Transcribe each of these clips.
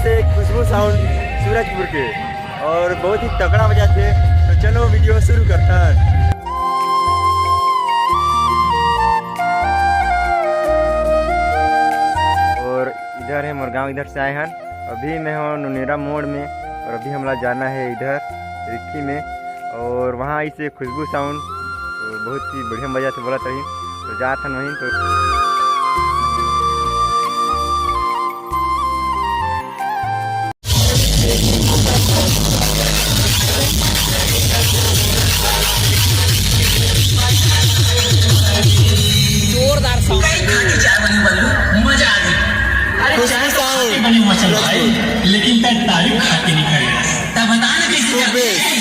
से खुशबू साउंड सूरजपुर के, और बहुत ही तगड़ा बजाते। तो चलो वीडियो शुरू करता है। और इधर है मोर गाँव, इधर से आए हैं। अभी मैं हूँ नुनेरा मोड़ में, और अभी हमारा जाना है इधर रिक्की में, और वहाँ इसे खुशबू साउंड तो बहुत ही बढ़िया बजा से बोला तभी तो जा था वहीं। तो जोरदार मजा आ गई। खुशबू साउंड बनी मचल भाई, लेकिन तक तारीफ खाती नहीं करेगा तब बता ना कैसे।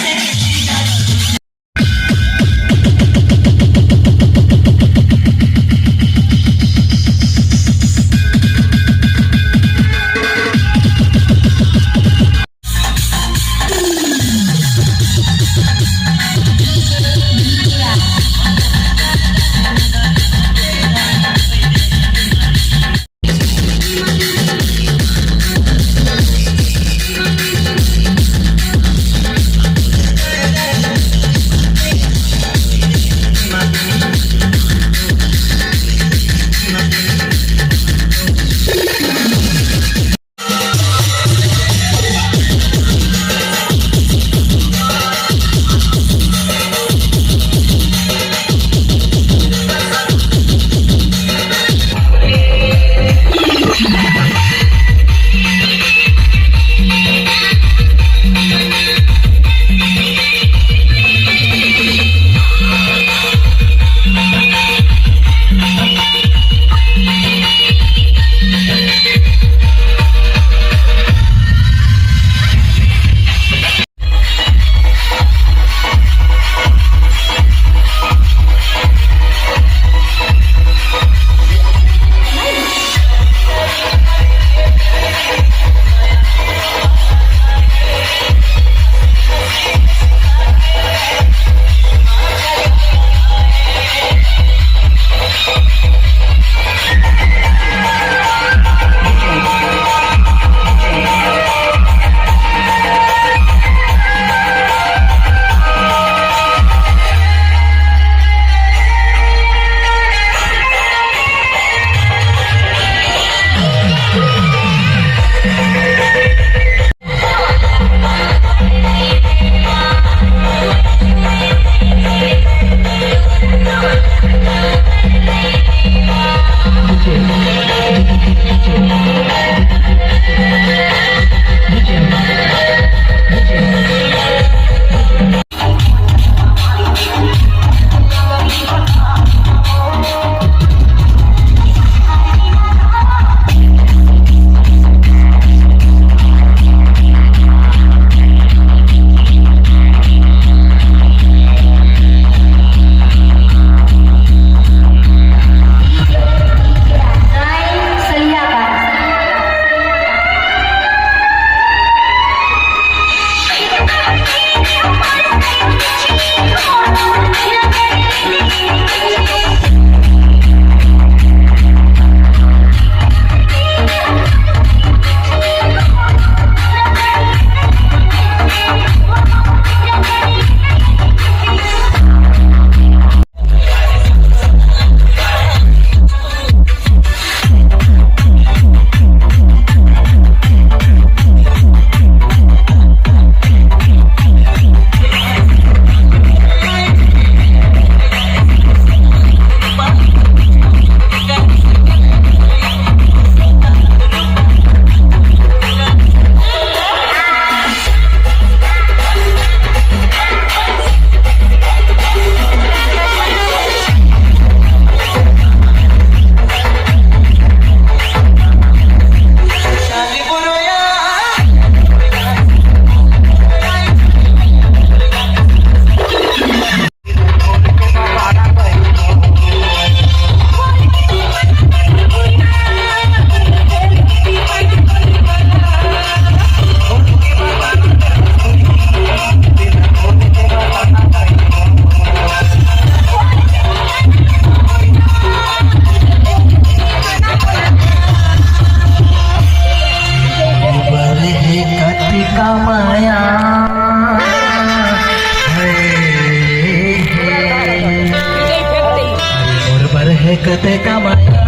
देखते का माया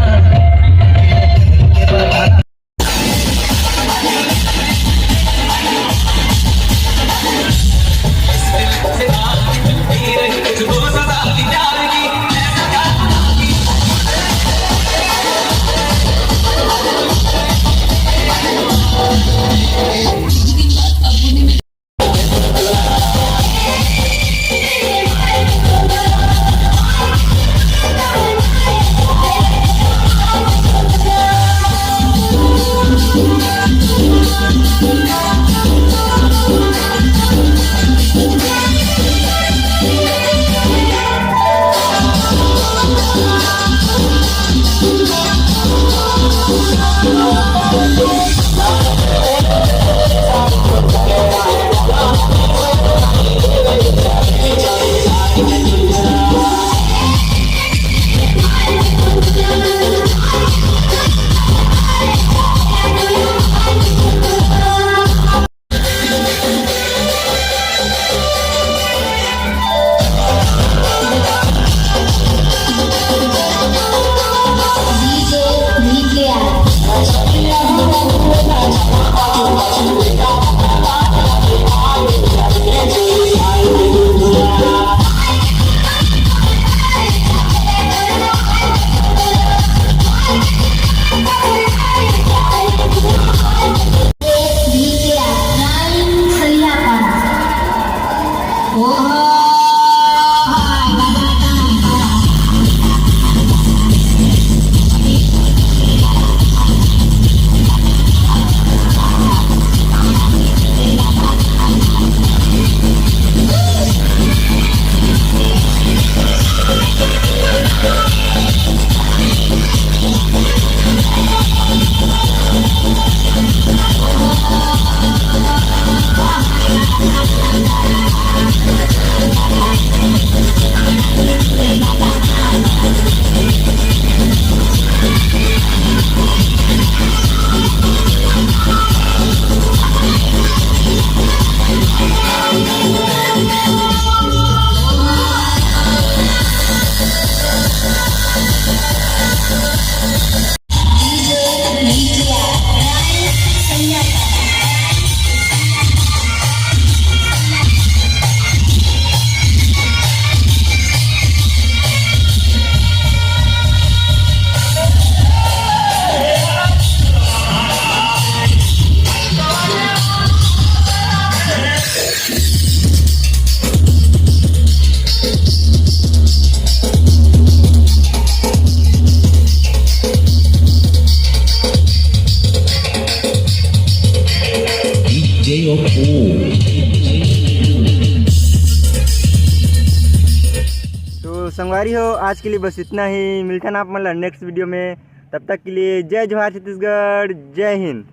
तो संगवारी हो, आज के लिए बस इतना ही। मिलता ना आप मतलब नेक्स्ट वीडियो में। तब तक के लिए जय जोहार छत्तीसगढ़, जय हिंद।